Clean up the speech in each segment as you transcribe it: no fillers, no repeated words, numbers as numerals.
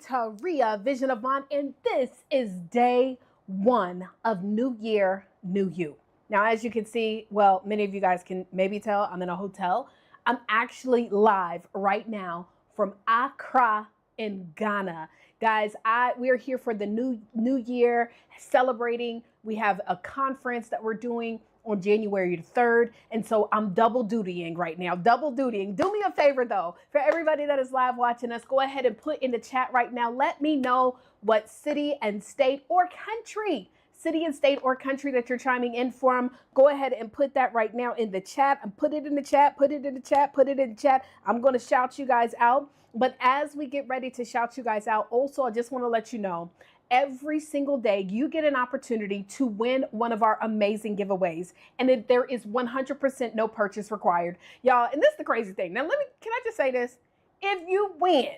Taria, Vision of Mine, and this is day one of New Year, New You. Now, as you can see, well, many of you guys can maybe tell I'm in a hotel. I'm actually live right now from Accra in Ghana. Guys, we're here for the new year, celebrating. We have a conference that we're doing on January the 3rd. And so I'm double dutying right now, double dutying. Do me a favor though, for everybody that is live watching us, go ahead and put in the chat right now. Let me know what city and state or country that you're chiming in from. Go ahead and put that right now in the chat and put it in the chat, put it in the chat, put it in the chat. I'm going to shout you guys out. But as we get ready to shout you guys out, also, I just want to let you know, every single day you get an opportunity to win one of our amazing giveaways. And there is 100% no purchase required. Y'all, and this is the crazy thing. Now, can I just say this? If you win,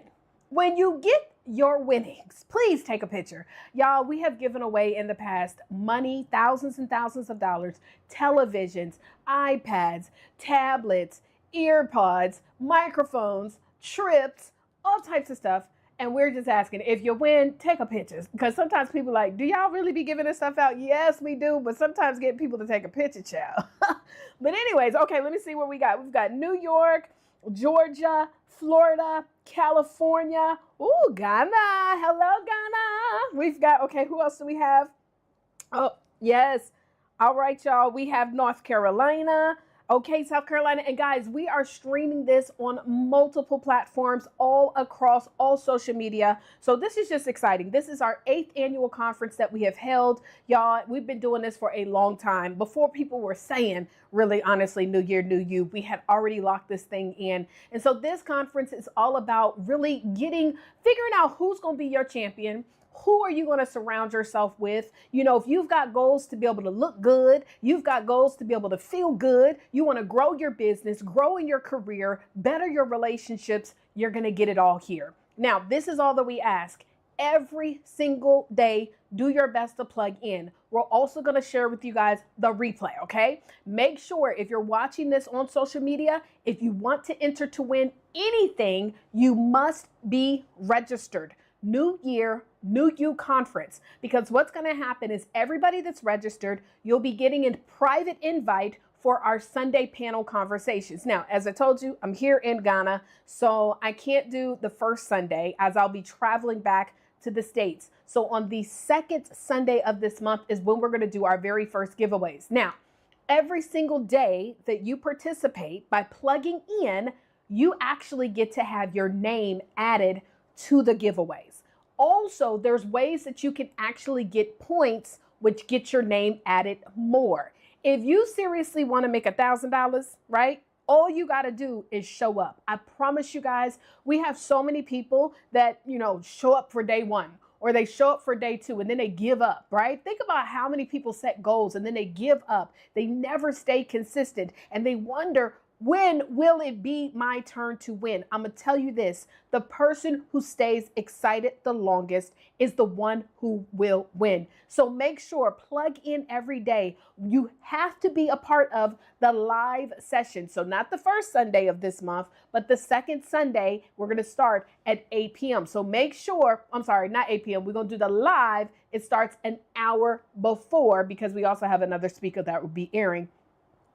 when you get your winnings, please take a picture. Y'all, we have given away in the past money, thousands and thousands of dollars, televisions, iPads, tablets, earpods, microphones, trips, all types of stuff. And we're just asking, if you win, take a picture. Because sometimes people are like, do y'all really be giving this stuff out? Yes, we do. But sometimes get people to take a picture, child. But anyways, okay, let me see what we got. We've got New York, Georgia, Florida, California. Ooh, Ghana. Hello, Ghana. We've got, okay, who else do we have? Oh, yes. All right, y'all. We have North Carolina. Okay, South Carolina. And guys, we are streaming this on multiple platforms all across all social media. So this is just exciting. This is our 8th annual conference that we have held. Y'all, we've been doing this for a long time. Before people were saying, really, honestly, New Year, New You, we had already locked this thing in. And so this conference is all about really figuring out who's going to be your champion. Who are you going to surround yourself with? You know, if you've got goals to be able to look good, you've got goals to be able to feel good, you want to grow your business, grow in your career, better your relationships, you're going to get it all here. Now, this is all that we ask. Every single day, do your best to plug in. We're also going to share with you guys the replay, okay? Make sure if you're watching this on social media, if you want to enter to win anything, you must be registered. New Year, New You conference, because what's going to happen is everybody that's registered, you'll be getting a private invite for our Sunday panel conversations. Now, as I told you, I'm here in Ghana, so I can't do the first Sunday as I'll be traveling back to the States. So on the second Sunday of this month is when we're going to do our very first giveaways. Now, every single day that you participate by plugging in, you actually get to have your name added to the giveaways. Also, there's ways that you can actually get points, which get your name added more. If you seriously want to make $1,000, right? All you got to do is show up. I promise you guys, we have so many people that, show up for day one or they show up for day two and then they give up, right? Think about how many people set goals and then they give up. They never stay consistent and they wonder, when will it be my turn to win? I'm going to tell you this. The person who stays excited the longest is the one who will win. So make sure, plug in every day. You have to be a part of the live session. So not the first Sunday of this month, but the second Sunday, we're going to start at 8 p.m. So make sure, I'm sorry, not 8 p.m. We're going to do the live. It starts an hour before because we also have another speaker that will be airing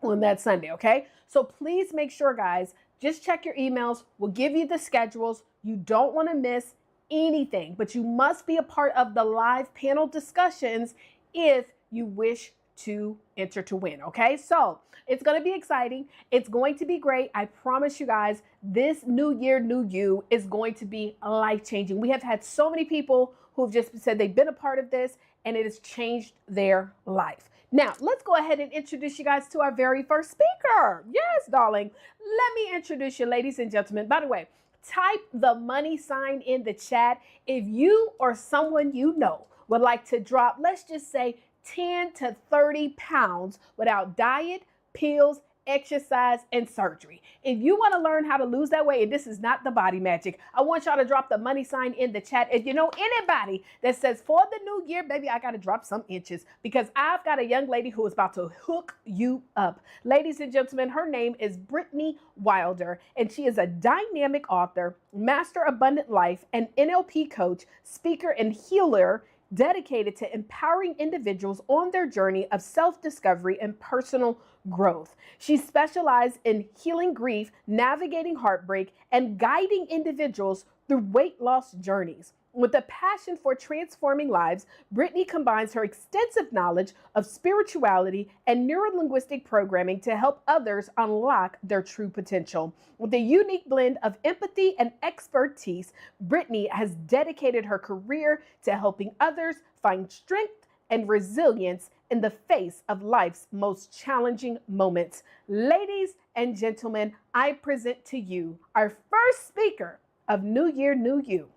on that Sunday, okay? So please make sure, guys, just check your emails. We'll give you the schedules. You don't want to miss anything, but you must be a part of the live panel discussions if you wish to enter to win, okay? So it's going to be exciting. It's going to be great. I promise you guys, this New Year, New You is going to be life-changing. We have had so many people who have just said they've been a part of this and it has changed their life. Now, let's go ahead and introduce you guys to our very first speaker. Yes, darling. Let me introduce you, ladies and gentlemen. By the way, type the money sign in the chat if you or someone you know would like to drop, let's just say, 10 to 30 pounds without diet, pills, exercise, and surgery. If you want to learn how to lose that weight, and this is not the body magic, I want y'all to drop the money sign in the chat. If you know anybody that says for the new year, baby, I got to drop some inches, because I've got a young lady who is about to hook you up. Ladies and gentlemen, her name is Brittnee Wilder, and she is a dynamic author, master abundant life, and NLP coach, speaker, and healer, dedicated to empowering individuals on their journey of self-discovery and personal growth. She specializes in healing grief, navigating heartbreak, and guiding individuals through weight loss journeys. With a passion for transforming lives, Brittnee combines her extensive knowledge of spirituality and neurolinguistic programming to help others unlock their true potential. With a unique blend of empathy and expertise, Brittnee has dedicated her career to helping others find strength and resilience in the face of life's most challenging moments. Ladies and gentlemen, I present to you our first speaker of New Year, New You,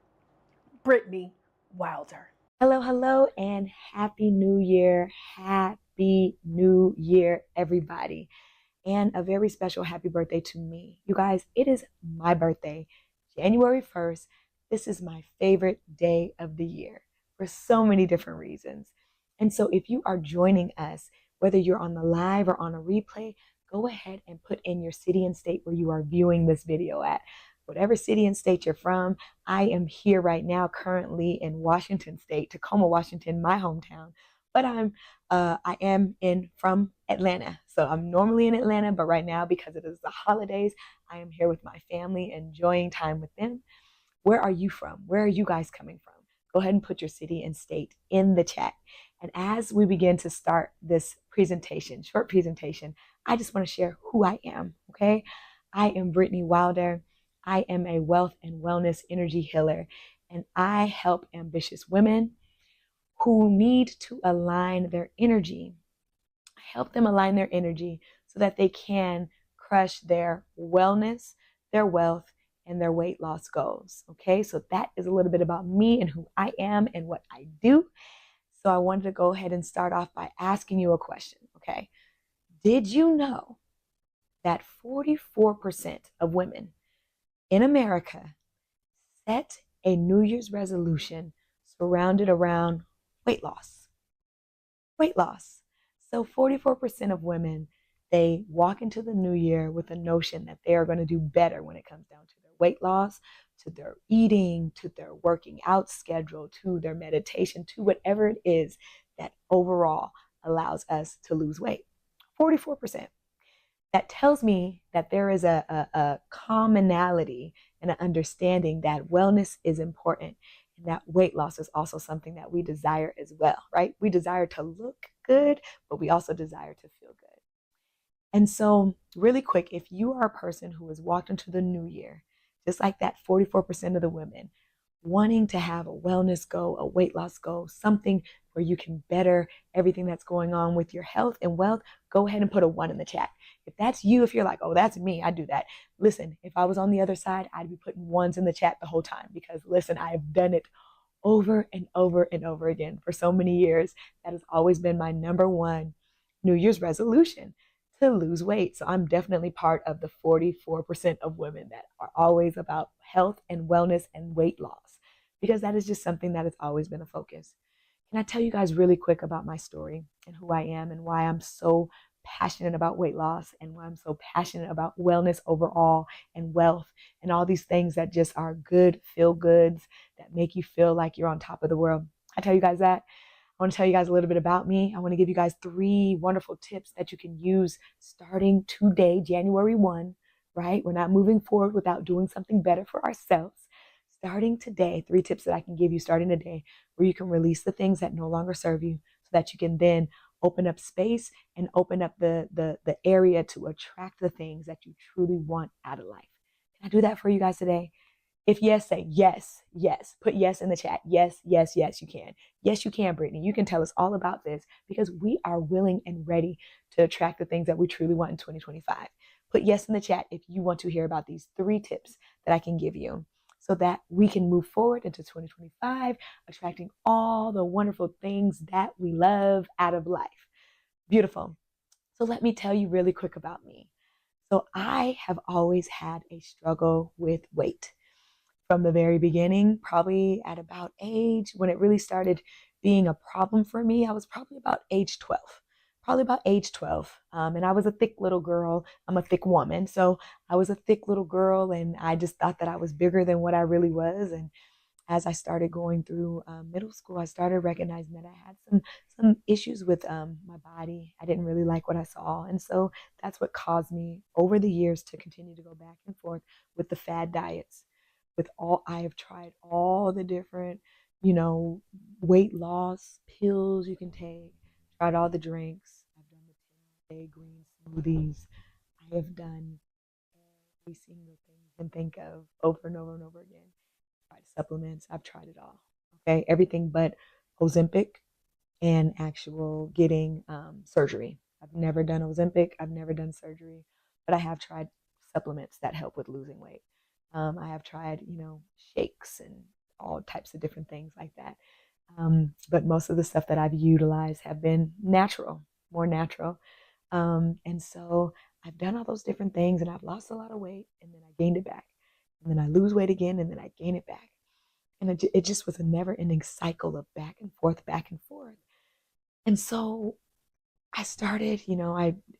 Brittnee Wilder. Hello, hello, and Happy New Year. Happy New Year, everybody. And a very special happy birthday to me. You guys, it is my birthday, January 1st. This is my favorite day of the year for so many different reasons. And so if you are joining us, whether you're on the live or on a replay, go ahead and put in your city and state where you are viewing this video at. Whatever city and state you're from, I am here right now currently in Washington State, Tacoma, Washington, my hometown. But I am from Atlanta. So I'm normally in Atlanta, but right now, because it is the holidays, I am here with my family, enjoying time with them. Where are you from? Where are you guys coming from? Go ahead and put your city and state in the chat. And as we begin to start this presentation, short presentation, I just want to share who I am, okay? I am Brittnee Wilder. I am a wealth and wellness energy healer, and I help ambitious women who need to align their energy. I help them align their energy so that they can crush their wellness, their wealth, and their weight loss goals. Okay, so that is a little bit about me and who I am and what I do. So I wanted to go ahead and start off by asking you a question. Okay, did you know that 44% of women in America set a New Year's resolution surrounded around weight loss? Weight loss. So 44% of women, they walk into the new year with a notion that they are going to do better when it comes down to their weight loss, to their eating, to their working out schedule, to their meditation, to whatever it is that overall allows us to lose weight. 44%. That tells me that there is a commonality and an understanding that wellness is important, and that weight loss is also something that we desire as well, right? We desire to look good, but we also desire to feel good. And so really quick, if you are a person who has walked into the new year, just like that 44% of the women, wanting to have a wellness goal, a weight loss goal, something where you can better everything that's going on with your health and wealth, go ahead and put a 1 in the chat. If that's you, if you're like, oh, that's me, I do that. Listen, if I was on the other side, I'd be putting 1s in the chat the whole time, because listen, I have done it over and over and over again for so many years. That has always been my number one New Year's resolution, to lose weight. So I'm definitely part of the 44% of women that are always about health and wellness and weight loss, because that is just something that has always been a focus. Can I tell you guys really quick about my story and who I am and why I'm so passionate about weight loss and why I'm so passionate about wellness overall and wealth and all these things that just are good, feel goods that make you feel like you're on top of the world? I tell you guys that. I want to tell you guys a little bit about me. I want to give you guys 3 wonderful tips that you can use starting today, January 1, right? We're not moving forward without doing something better for ourselves. Starting today, 3 tips that I can give you starting today, where you can release the things that no longer serve you so that you can then open up space and open up the area to attract the things that you truly want out of life. Can I do that for you guys today? If yes, say yes, yes. Put yes in the chat. Yes, yes, yes, you can. Yes, you can, Brittnee. You can tell us all about this, because we are willing and ready to attract the things that we truly want in 2025. Put yes in the chat if you want to hear about these 3 tips that I can give you, so that we can move forward into 2025, attracting all the wonderful things that we love out of life. Beautiful. So let me tell you really quick about me. So I have always had a struggle with weight from the very beginning, probably at about age when it really started being a problem for me. I was probably about age 12. Probably about age 12. And I was a thick little girl. I'm a thick woman. So I was a thick little girl, and I just thought that I was bigger than what I really was. And as I started going through middle school, I started recognizing that I had some issues with my body. I didn't really like what I saw, and so that's what caused me over the years to continue to go back and forth with the fad diets. With all, I have tried all the different, weight loss pills you can take. Tried all the drinks. I've done the 10-day green smoothies. I have done every single thing you can think of over and over and over again. Tried supplements. I've tried it all. Okay, everything but Ozempic and actual getting surgery. I've never done Ozempic. I've never done surgery, but I have tried supplements that help with losing weight. I have tried, shakes and all types of different things like that. But most of the stuff that I've utilized have been natural, more natural. And so I've done all those different things, and I've lost a lot of weight, and then I gained it back. And then I lose weight again, and then I gain it back. And it just was a never ending cycle of back and forth, back and forth. And so I started,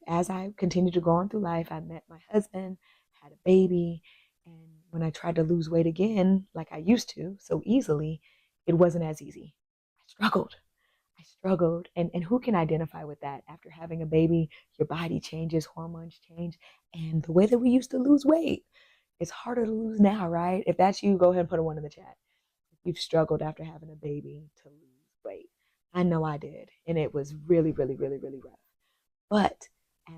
as I continued to go on through life, I met my husband, had a baby. And when I tried to lose weight again, like I used to so easily, it wasn't as easy. I struggled. I struggled. And who can identify with that? After having a baby, your body changes, hormones change. And the way that we used to lose weight, it's harder to lose now, right? If that's you, go ahead and put a one in the chat. If you've struggled after having a baby to lose weight. I know I did. And it was really, really, really, really rough. But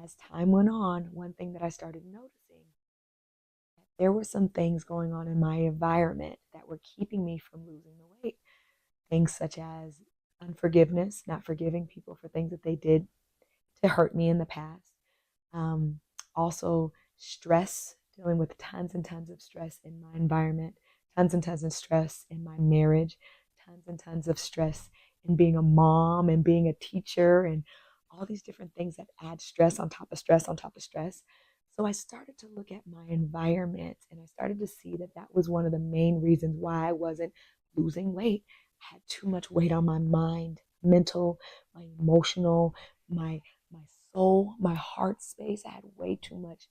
as time went on, one thing that I started noticing, that there were some things going on in my environment that were keeping me from losing the weight. Things such as unforgiveness, not forgiving people for things that they did to hurt me in the past. Um, Also, stress, dealing with tons and tons of stress in my environment, tons and tons of stress in my marriage, tons and tons of stress in being a mom and being a teacher, and all these different things that add stress on top of stress on top of stress. So I started to look at my environment, and I started to see that that was one of the main reasons why I wasn't losing weight. I had too much weight on my mind, mental, my emotional, my soul, my heart space. I had way too much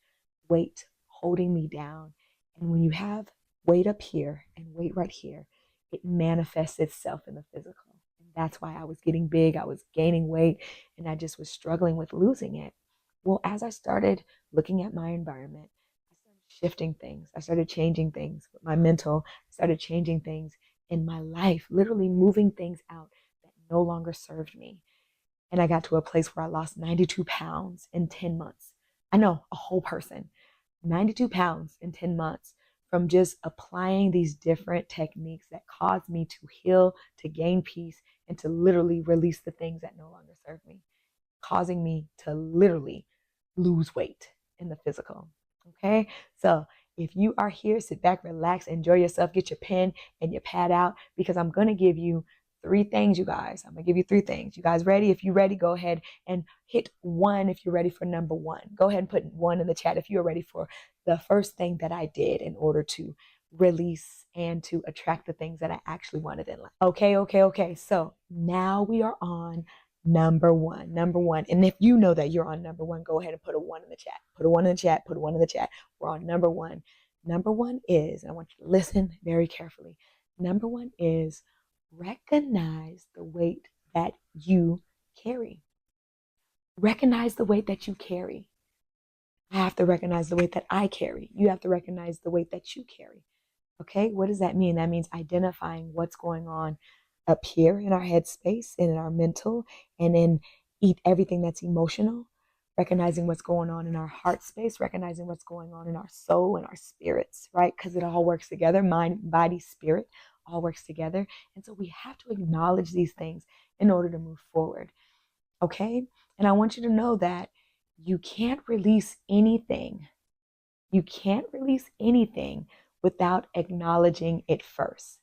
weight holding me down. And when you have weight up here and weight right here, it manifests itself in the physical. And that's why I was getting big, I was gaining weight, and I just was struggling with losing it. Well, as I started looking at my environment, I started shifting things. I started changing things with my mental, I started changing things in my life, literally moving things out that no longer served me. And I got to a place where I lost 92 pounds in 10 months. I know, a whole person, 92 pounds in 10 months from just applying these different techniques that caused me to heal, to gain peace, and to literally release the things that no longer serve me, causing me to literally lose weight in the physical. Okay, so if you are here, sit back, relax, enjoy yourself, get your pen and your pad out, because I'm going to give you three things, you guys. I'm going to give you three things. You guys ready? If you're ready, go ahead and hit one if you're ready for number one. Go ahead and put one in the chat if you're ready for the first thing that I did in order to release and to attract the things that I actually wanted in life. Okay. So now we are on number one. Number one. And if you know that you're on number one, go ahead and put a one in the chat. Put a one in the chat. Put a one in the chat. We're on number one. Number one is, and I want you to listen very carefully. Number one is recognize the weight that you carry. Recognize the weight that you carry. I have to recognize the weight that I carry. You have to recognize the weight that you carry. Okay, what does that mean? That means identifying what's going on up here in our headspace, in our mental, and in everything that's emotional. Recognizing what's going on in our heart space, recognizing what's going on in our soul and our spirits, right? Because it all works together. Mind, body, spirit all works together. And so we have to acknowledge these things in order to move forward. Okay? And I want you to know that you can't release anything. You can't release anything without acknowledging it first.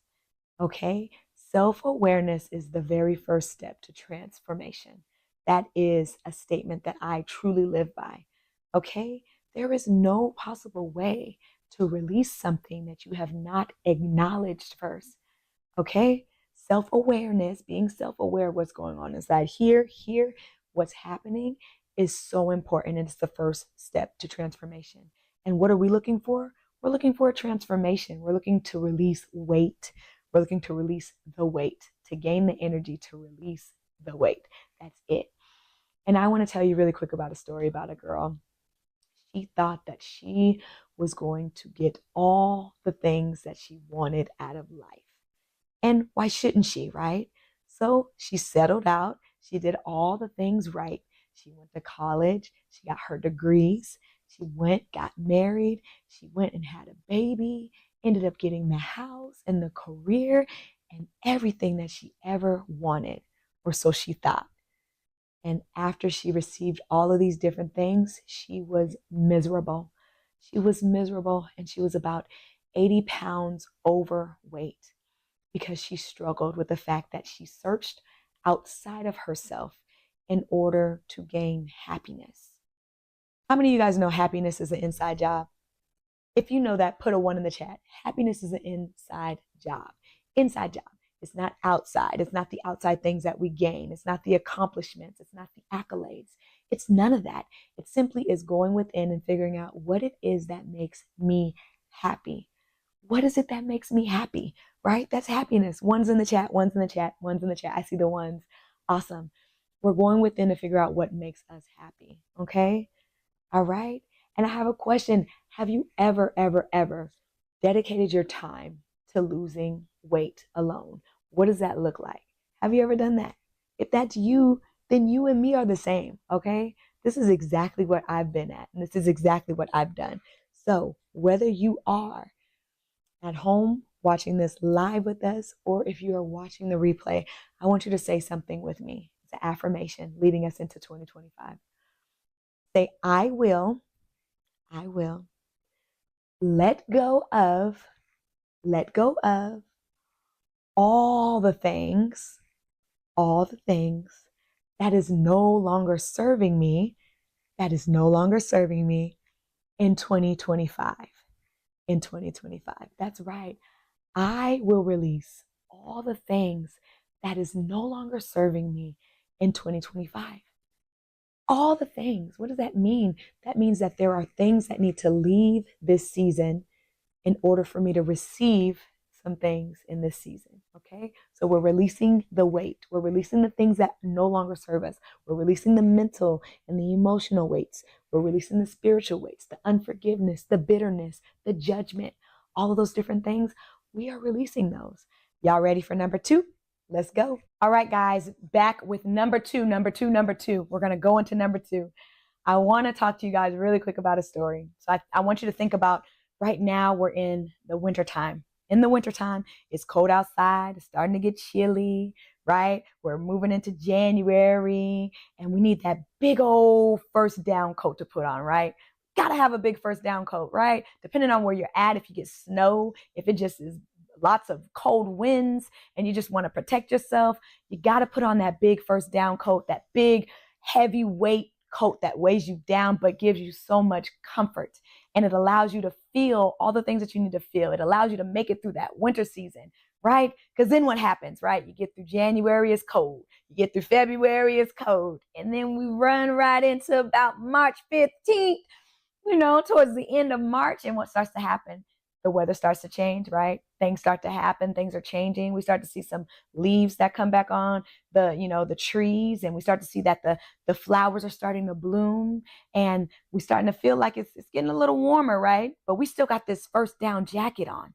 Okay? Self-awareness is the very first step to transformation. That is a statement that I truly live by. Okay? There is no possible way to release something that you have not acknowledged first. Okay? Self-awareness, being self-aware of what's going on inside here, what's happening is so important. And it's the first step to transformation. And what are we looking for? We're looking for a transformation. We're looking to release weight. We're looking to release the weight, to gain the energy to release the weight. That's it. And I want to tell you really quick about a story about a girl. She thought that she was going to get all the things that she wanted out of life. And why shouldn't she, right? So she settled out. She did all the things right. She went to college. She got her degrees. She went, got married. She went and had a baby, ended up getting the house and the career and everything that she ever wanted, or so she thought. And after she received all of these different things, she was miserable. She was miserable, and she was about 80 pounds overweight because she struggled with the fact that she searched outside of herself in order to gain happiness. How many of you guys know happiness is an inside job? If you know that, put a 1 in the chat. Happiness is an inside job. Inside job. It's not outside. It's not the outside things that we gain. It's not the accomplishments. It's not the accolades. It's none of that. It simply is going within and figuring out what it is that makes me happy. What is it that makes me happy, right? That's happiness. 1's in the chat, 1's in the chat, 1's in the chat. I see the 1s. Awesome. We're going within to figure out what makes us happy, okay? All right? And I have a question. Have you ever, ever dedicated your time to losing weight alone? What does that look like? Have you ever done that? If that's you, then you and me are the same, okay? This is exactly what I've been at, and this is exactly what I've done. So whether you are at home watching this live with us, or if you are watching the replay, I want you to say something with me. It's an affirmation leading us into 2025. Say, I will let go of all the things that is no longer serving me, in 2025. In 2025. That's right. I will release all the things that is no longer serving me in 2025. All the things. What does that mean? That means that there are things that need to leave this season in order for me to receive some things in this season. Okay? So we're releasing the weight. We're releasing the things that no longer serve us. We're releasing the mental and the emotional weights. We're releasing the spiritual weights, the unforgiveness, the bitterness, the judgment, all of those different things. We are releasing those. Y'all ready for number 2? Let's go. All right, guys, back with number 2. We're going to go into number 2. I want to talk to you guys really quick about a story. So I want you to think about right now we're in the wintertime. In the wintertime, it's cold outside. It's starting to get chilly, right? We're moving into January, and we need that big old first down coat to put on, right? Got to have a big first down coat, right? Depending on where you're at, if you get snow, if it just is lots of cold winds and you just want to protect yourself, you got to put on that big first down coat, that big heavyweight coat that weighs you down but gives you so much comfort. And it allows you to feel all the things that you need to feel. It allows you to make it through that winter season, right? Because then what happens, right? You get through January, it's cold. You get through February, it's cold. And then we run right into about March 15th, towards the end of March. And what starts to happen? The weather starts to change, right? Things start to happen. Things are changing. We start to see some leaves that come back on the trees, and we start to see that the flowers are starting to bloom, and we're starting to feel like it's getting a little warmer, right? But we still got this first down jacket on,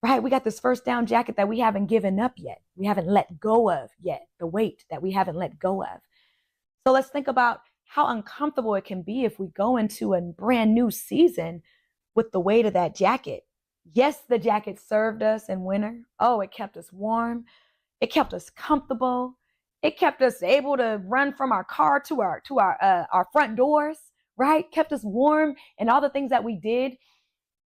right? We got this first down jacket that we haven't given up yet. We haven't let go of yet, the weight that we haven't let go of. So let's think about how uncomfortable it can be if we go into a brand new season with the weight of that jacket. Yes, the jacket served us in winter. Oh, it kept us warm. It kept us comfortable. It kept us able to run from our car to our front doors, right? Kept us warm and all the things that we did.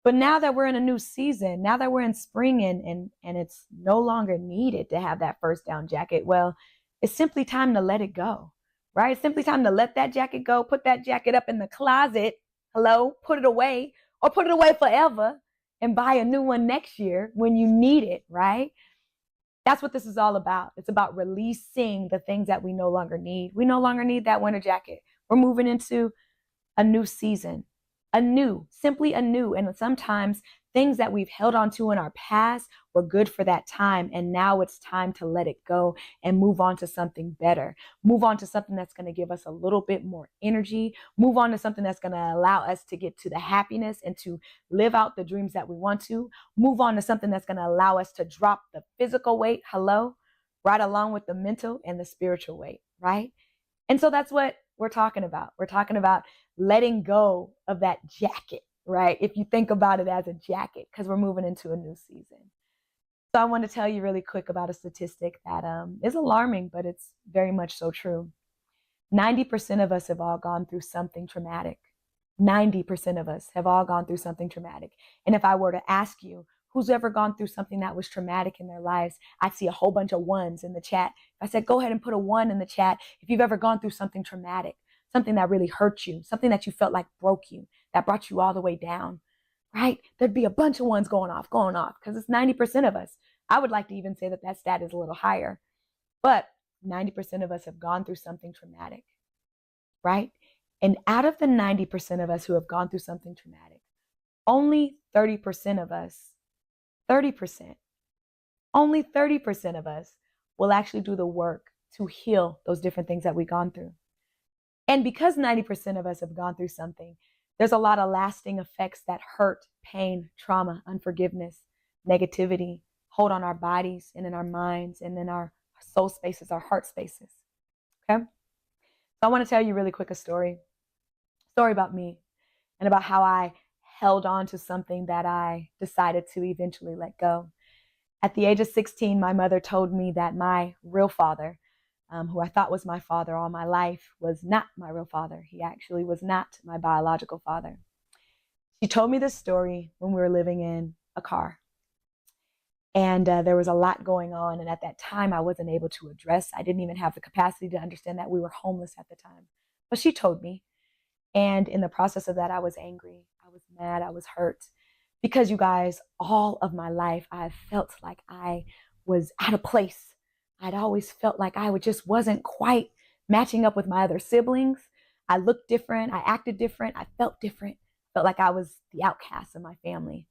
But now that we're in a new season, now that we're in spring and it's no longer needed to have that first down jacket, well, it's simply time to let it go, right? It's simply time to let that jacket go, put that jacket up in the closet, Hello, put it away or put it away forever and buy a new one next year when you need it, right? That's what this is all about. It's about releasing the things that we no longer need. We no longer need that winter jacket. We're moving into a new season, simply a new. And sometimes things that we've held on to in our past were good for that time. And now it's time to let it go and move on to something better. Move on to something that's going to give us a little bit more energy. Move on to something that's going to allow us to get to the happiness and to live out the dreams that we want to. Move on to something that's going to allow us to drop the physical weight, right along with the mental and the spiritual weight, right? And so that's what we're talking about. We're talking about letting go of that jacket, right? If you think about it as a jacket, because we're moving into a new season. So I want to tell you really quick about a statistic that is alarming, but it's very much so true. 90% of us have all gone through something traumatic. 90% of us have all gone through something traumatic. And if I were to ask you, who's ever gone through something that was traumatic in their lives, I'd see a whole bunch of ones in the chat. If I said, go ahead and put a 1 in the chat if you've ever gone through something traumatic, something that really hurt you, something that you felt like broke you, that brought you all the way down, right? There'd be a bunch of ones going off, because it's 90% of us. I would like to even say that that stat is a little higher, but 90% of us have gone through something traumatic, right? And out of the 90% of us who have gone through something traumatic, only 30% of us, 30%, only 30% of us will actually do the work to heal those different things that we've gone through. And because 90% of us have gone through something, there's a lot of lasting effects that hurt, pain, trauma, unforgiveness, negativity, hold on our bodies and in our minds and in our soul spaces, our heart spaces. Okay? So I want to tell you really quick a story about me and about how I held on to something that I decided to eventually let go. At the age of 16, my mother told me that my real father, who I thought was my father all my life, was not my real father. He actually was not my biological father. She told me this story when we were living in a car. And there was a lot going on. And at that time, I wasn't able to address. I didn't even have the capacity to understand that we were homeless at the time. But she told me. And in the process of that, I was angry. I was mad. I was hurt. Because you guys, all of my life, I felt like I was out of place. I'd always felt like I just wasn't quite matching up with my other siblings. I looked different. I acted different. I felt different. Felt like I was the outcast of my family.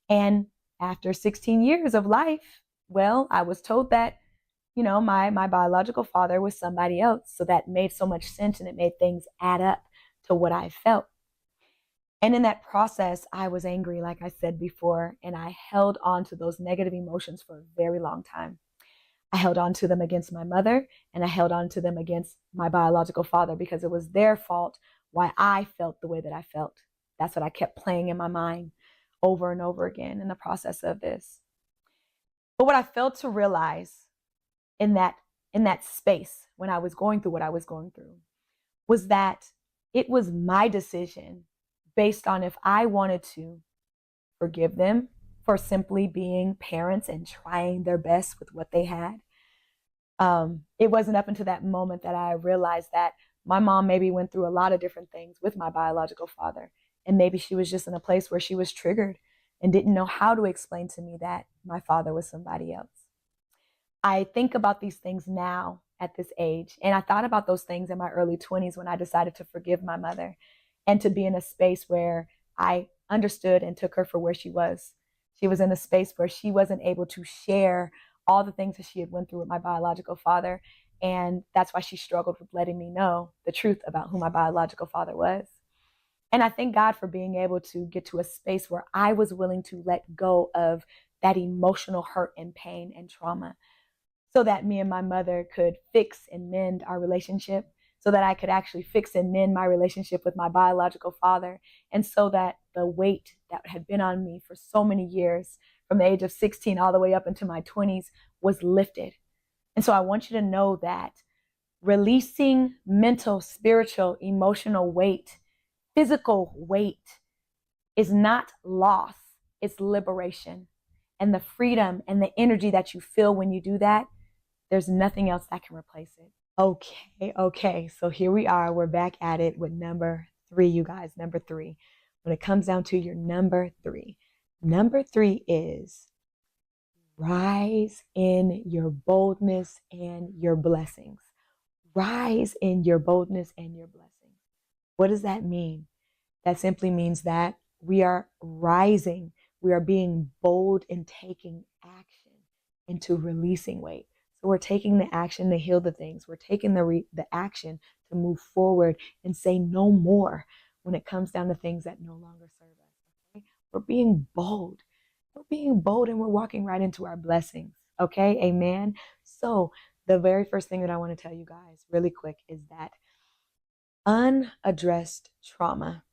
And after 16 years of life, well, I was told that, my biological father was somebody else. So that made so much sense and it made things add up to what I felt. And in that process, I was angry, like I said before, and I held on to those negative emotions for a very long time. I held on to them against my mother, and I held on to them against my biological father because it was their fault why I felt the way that I felt. That's what I kept playing in my mind over and over again in the process of this. But what I failed to realize in that space when I was going through what I was going through was that it was my decision based on if I wanted to forgive them for simply being parents and trying their best with what they had. It wasn't up until that moment that I realized that my mom maybe went through a lot of different things with my biological father. And maybe she was just in a place where she was triggered and didn't know how to explain to me that my father was somebody else. I think about these things now at this age. And I thought about those things in my early 20s when I decided to forgive my mother and to be in a space where I understood and took her for where she was. She was in a space where she wasn't able to share all the things that she had went through with my biological father. And that's why she struggled with letting me know the truth about who my biological father was. And I thank God for being able to get to a space where I was willing to let go of that emotional hurt and pain and trauma so that me and my mother could fix and mend our relationship, so that I could actually fix and mend my relationship with my biological father, and so that the weight that had been on me for so many years, from the age of 16 all the way up into my 20s, was lifted. And so I want you to know that releasing mental, spiritual, emotional weight, physical weight, is not loss, it's liberation. And the freedom and the energy that you feel when you do that, there's nothing else that can replace it. Okay. So here we are. We're back at it with number three, you guys, number three. When it comes down to your number three is rise in your boldness and your blessings. Rise in your boldness and your blessings. What does that mean? That simply means that we are rising. We are being bold in taking action into releasing weight. So we're taking the action to heal the things. We're taking the action to move forward and say no more when it comes down to things that no longer serve us. Okay? We're being bold. We're being bold and we're walking right into our blessings. Okay, amen. So the very first thing that I want to tell you guys really quick is that unaddressed trauma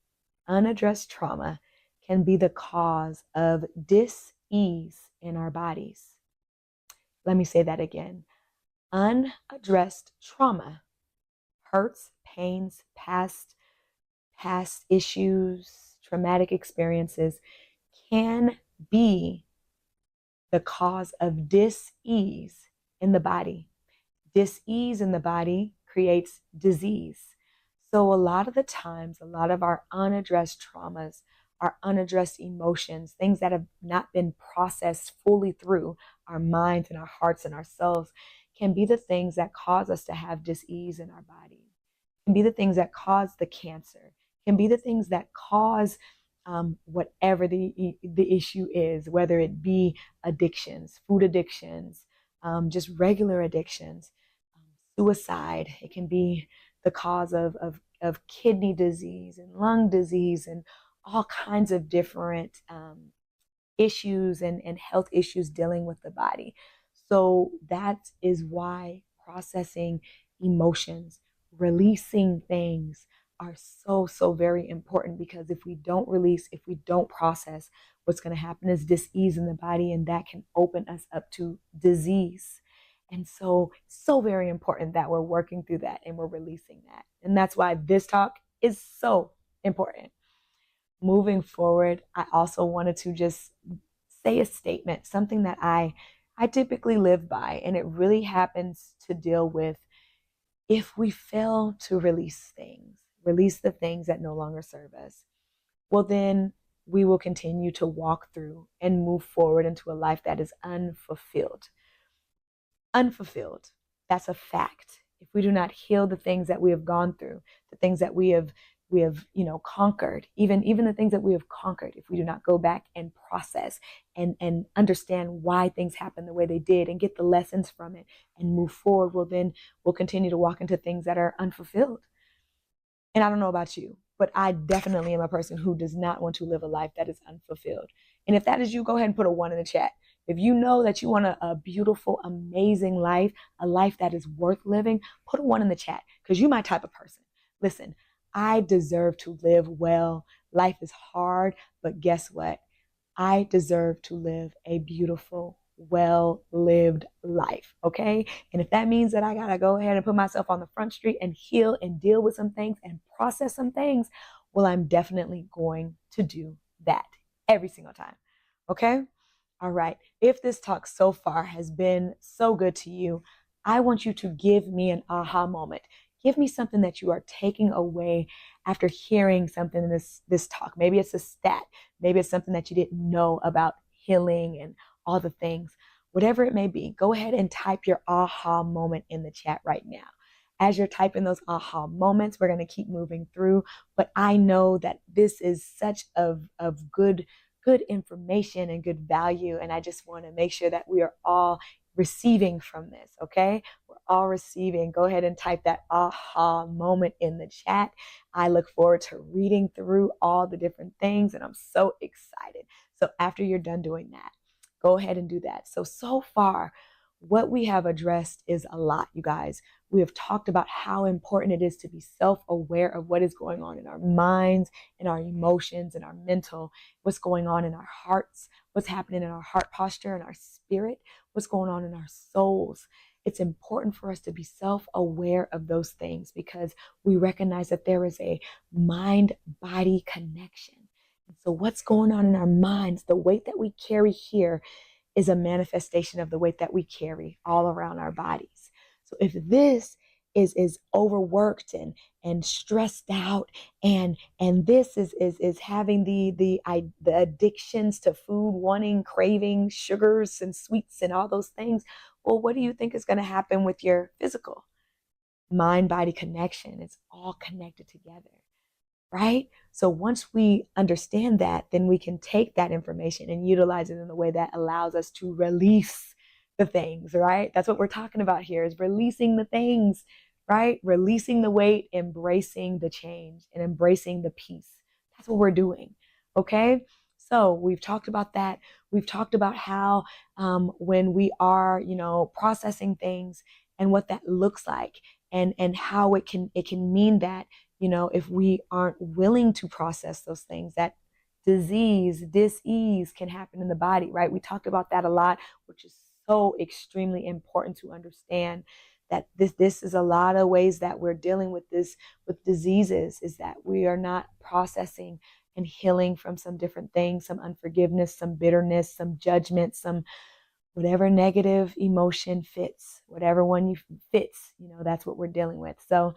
can be the cause of dis-ease in our bodies. Let me say that again. Unaddressed trauma, hurts, pains, past issues, traumatic experiences can be the cause of dis-ease in the body. Dis-ease in the body creates disease. So a lot of the times, a lot of our unaddressed traumas, our unaddressed emotions, things that have not been processed fully through our minds and our hearts and our souls, can be the things that cause us to have dis-ease in our body, can be the things that cause the cancer, can be the things that cause whatever the issue is, whether it be addictions, food addictions, just regular addictions, suicide. It can be the cause of kidney disease and lung disease and all kinds of different issues and health issues dealing with the body. So that is why processing emotions, releasing things are so very important, because if we don't release, if we don't process, what's going to happen is dis-ease in the body, and that can open us up to disease. And so very important that we're working through that and we're releasing that. And that's why this talk is so important. Moving forward, I also wanted to just say a statement, something that I typically live by, and it really happens to deal with if we fail to release the things that no longer serve us. Well, then we will continue to walk through and move forward into a life that is unfulfilled. Unfulfilled. That's a fact. If we do not heal the things that we have gone through, the things that we have conquered, even the things that we have conquered, if we do not go back and process and understand why things happen the way they did and get the lessons from it and move forward, well, then we'll continue to walk into things that are unfulfilled. And I don't know about you, but I definitely am a person who does not want to live a life that is unfulfilled. And if that is you, go ahead and put a 1 in the chat. If you know that you want a beautiful, amazing life, a life that is worth living, put a 1 in the chat, because you're my type of person. Listen, I deserve to live well. Life is hard, but guess what? I deserve to live a beautiful, well-lived life, okay? And if that means that I gotta go ahead and put myself on the front street and heal and deal with some things and process some things, well, I'm definitely going to do that every single time, okay? All right, if this talk so far has been so good to you, I want you to give me an aha moment. Give me something that you are taking away after hearing something in this talk. Maybe it's a stat. Maybe it's something that you didn't know about healing and all the things. Whatever it may be, go ahead and type your aha moment in the chat right now. As you're typing those aha moments, we're going to keep moving through. But I know that this is such of good information and good value. And I just want to make sure that we are all receiving from this, okay? We're all receiving. Go ahead and type that aha moment in the chat. I look forward to reading through all the different things, and I'm so excited. So after you're done doing that, go ahead and do that. So far, what we have addressed is a lot, you guys. We have talked about how important it is to be self-aware of what is going on in our minds, in our emotions, in our mental, what's going on in our hearts, what's happening in our heart posture, in our spirit, what's going on in our souls. It's important for us to be self-aware of those things, because we recognize that there is a mind-body connection. And so what's going on in our minds, the weight that we carry here, is a manifestation of the weight that we carry all around our bodies. So if this is overworked and stressed out, and this is having the addictions to food, wanting, craving sugars and sweets and all those things, well, what do you think is going to happen with your physical? Mind body connection. It's all connected together, right? So once we understand that, then we can take that information and utilize it in a way that allows us to release the things, right? That's what we're talking about here, is releasing the things, right? Releasing the weight, embracing the change, and embracing the peace. That's what we're doing, okay? So we've talked about that. We've talked about how when we are, processing things and what that looks like, and how it can mean that, if we aren't willing to process those things, that disease, dis-ease can happen in the body, right? We talked about that a lot, which is so extremely important to understand, that this is a lot of ways that we're dealing with this, with diseases, is that we are not processing and healing from some different things, some unforgiveness, some bitterness, some judgment, some whatever negative emotion fits, whatever one you fits, that's what we're dealing with. So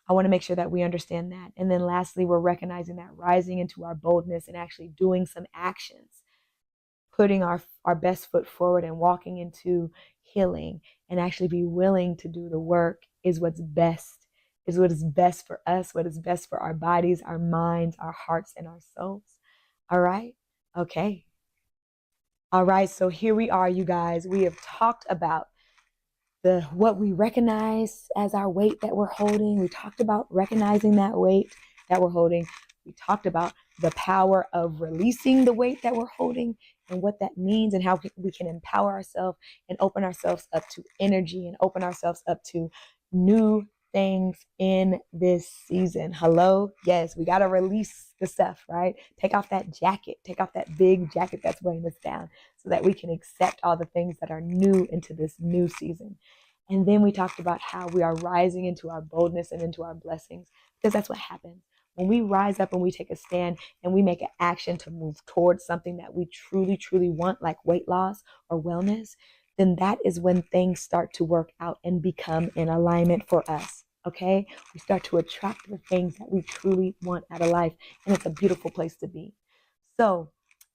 I want to make sure that we understand that. And then lastly, we're recognizing that, rising into our boldness and actually doing some actions, putting our best foot forward and walking into healing, and actually be willing to do the work is what's best, is what is best for us, what is best for our bodies, our minds, our hearts, and our souls. All right? Okay. All right, so here we are, you guys. We have talked about what we recognize as our weight that we're holding. We talked about recognizing that weight that we're holding. We talked about the power of releasing the weight that we're holding and what that means, and how we can empower ourselves and open ourselves up to energy and open ourselves up to new things in this season. Hello? Yes, we got to release the stuff, right? Take off that jacket, take off that big jacket that's weighing us down, so that we can accept all the things that are new into this new season. And then we talked about how we are rising into our boldness and into our blessings, because that's what happens. When we rise up and we take a stand and we make an action to move towards something that we truly, truly want, like weight loss or wellness, then that is when things start to work out and become in alignment for us. Okay? We start to attract the things that we truly want out of life. And it's a beautiful place to be. So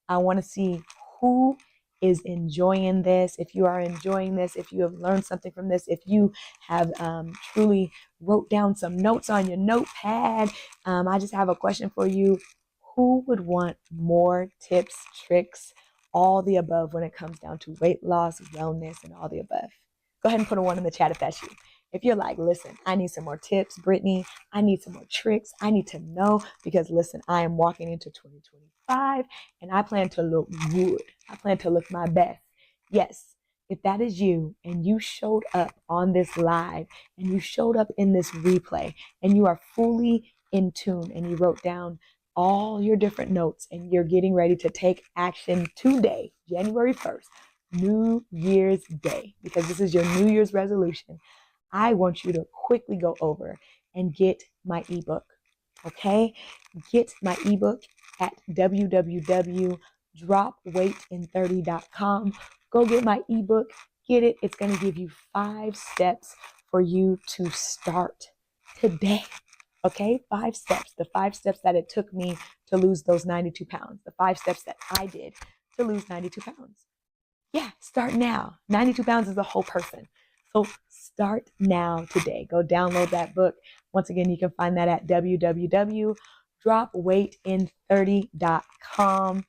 I want to see who is enjoying this. If you are enjoying this, if you have learned something from this, if you have truly wrote down some notes on your notepad, I just have a question for you. Who would want more tips, tricks, all the above when it comes down to weight loss, wellness, and all the above? Go ahead and put a 1 in the chat if that's you. If you're like, listen, I need some more tips, Brittnee, I need some more tricks, I need to know, because listen, I am walking into 2025 and I plan to look good. I plan to look my best. Yes, if that is you and you showed up on this live and you showed up in this replay and you are fully in tune and you wrote down all your different notes and you're getting ready to take action today, January 1st, New Year's Day, because this is your New Year's resolution, I want you to quickly go over and get my ebook, okay? Get my ebook at www.dropweightin30.com. Go get my ebook, get it. It's going to give you 5 steps for you to start today, okay? 5 steps, the 5 steps that it took me to lose those 92 pounds, the 5 steps that I did to lose 92 pounds. Yeah, start now. 92 pounds is a whole person. So start now today. Go download that book. Once again, you can find that at www.dropweightin30.com.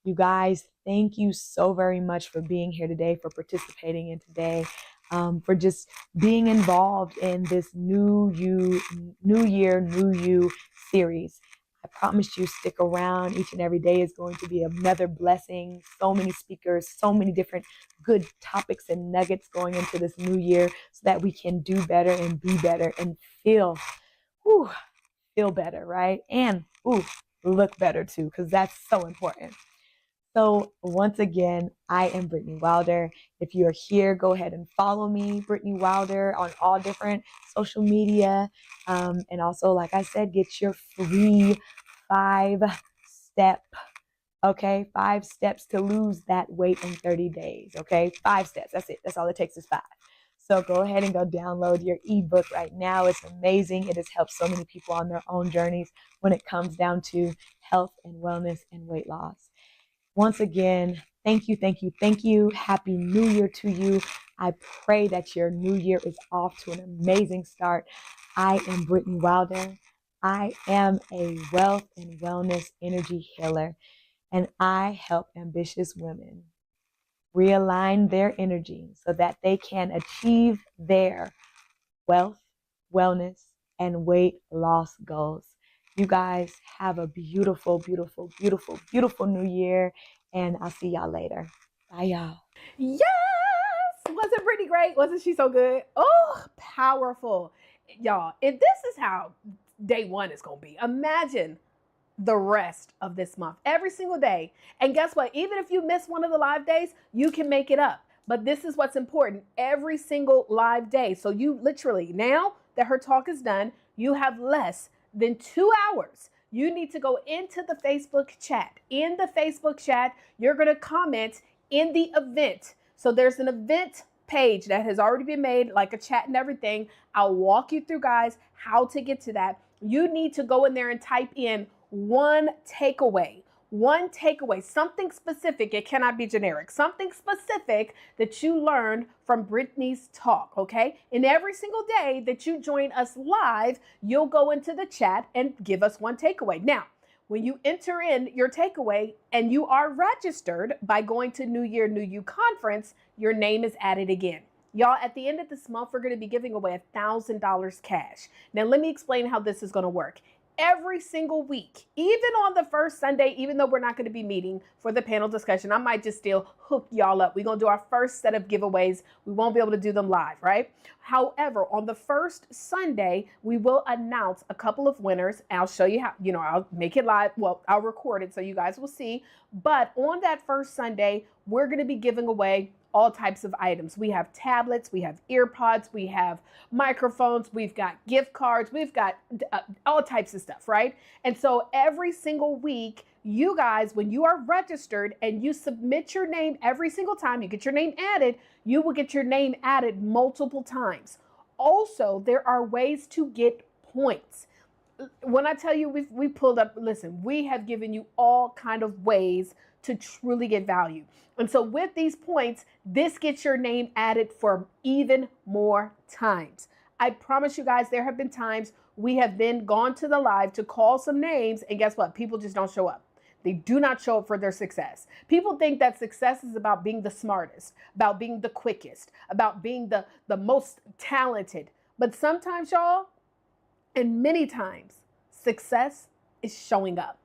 You guys, thank you so very much for being here today, for participating in today, for just being involved in this New Year, New You series. I promise you, stick around. Each and every day is going to be another blessing. So many speakers, so many different good topics and nuggets going into this new year, so that we can do better and be better and feel better, right? And look better too, because that's so important. So once again, I am Brittnee Wilder. If you're here, go ahead and follow me, Brittnee Wilder, on all different social media. And also, like I said, get your free 5-step, okay? 5 steps to lose that weight in 30 days, okay? 5 steps. That's it. That's all it takes is 5. So go ahead and go download your ebook right now. It's amazing. It has helped so many people on their own journeys when it comes down to health and wellness and weight loss. Once again, thank you, thank you, thank you. Happy New Year to you. I pray that your new year is off to an amazing start. I am Brittnee Wilder. I am a wealth and wellness energy healer, and I help ambitious women realign their energy so that they can achieve their wealth, wellness, and weight loss goals. You guys have a beautiful, beautiful, beautiful, beautiful new year, and I'll see y'all later. Bye, y'all. Yes! Wasn't Brittnee great? Wasn't she so good? Oh, powerful. Y'all, if this is how day one is going to be, imagine the rest of this month, every single day. And guess what? Even if you miss one of the live days, you can make it up. But this is what's important, every single live day. So you literally, now that her talk is done, you have less than 2 hours. You need to go into the Facebook chat. In the Facebook chat, you're going to comment in the event. So there's an event page that has already been made, like a chat and everything. I'll walk you through, guys, how to get to that. You need to go in there and type in one takeaway, something specific. It cannot be generic, something specific that you learned from Brittnee's talk. Okay. And every single day that you join us live, you'll go into the chat and give us one takeaway. Now, when you enter in your takeaway and you are registered by going to New Year, New You conference, your name is added again. Y'all, at the end of this month, we're going to be giving away $1,000 cash. Now, let me explain how this is going to work. Every single week, even on the first Sunday, even though we're not going to be meeting for the panel discussion, I might just still hook y'all up. We're going to do our first set of giveaways. We won't be able to do them live, right? However, on the first Sunday, we will announce a couple of winners. I'll show you how, I'll make it live. Well, I'll record it so you guys will see. But on that first Sunday, we're going to be giving away all types of items. We have tablets, we have earpods, we have microphones, we've got gift cards, we've got all types of stuff, right? And so every single week, you guys, when you are registered and you submit your name every single time, you get your name added, you will get your name added multiple times. Also, there are ways to get points. When I tell you we pulled up, listen, we have given you all kind of ways to truly get value. And so with these points, this gets your name added for even more times. I promise you guys, there have been times we have then gone to the live to call some names, and guess what? People just don't show up. They do not show up for their success. People think that success is about being the smartest, about being the quickest, about being the most talented. But sometimes, y'all, and many times, success is showing up.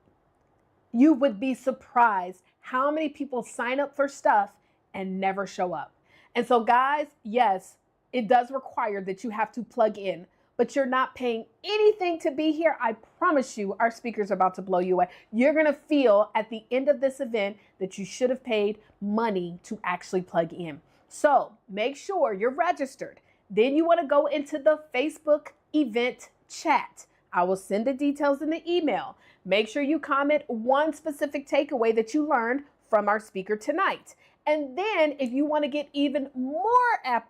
You would be surprised how many people sign up for stuff and never show up. And so, guys, yes, it does require that you have to plug in, but you're not paying anything to be here. I promise you, our speakers are about to blow you away. You're going to feel at the end of this event that you should have paid money to actually plug in. So make sure you're registered. Then you want to go into the Facebook event chat. I will send the details in the email. Make sure you comment one specific takeaway that you learned from our speaker tonight. And then if you want to get even more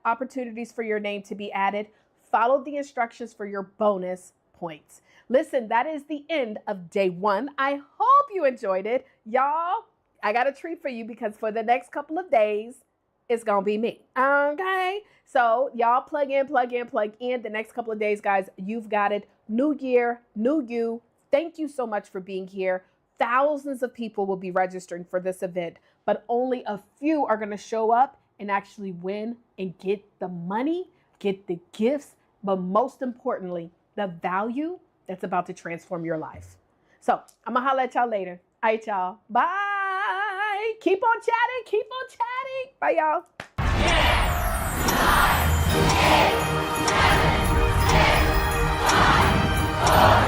opportunities for your name to be added, follow the instructions for your bonus points. Listen, that is the end of day one. I hope you enjoyed it. Y'all, I got a treat for you because for the next couple of days, it's going to be me. Okay? So y'all plug in. The next couple of days, guys, you've got it. New year, new you. Thank you so much for being here. Thousands of people will be registering for this event, but only a few are going to show up and actually win and get the money, get the gifts, but most importantly, the value that's about to transform your life. So I'm going to holler at y'all later. All right, y'all. Bye. Keep on chatting. Bye, y'all. 10, 9, 8, 7, 6, 5, 4,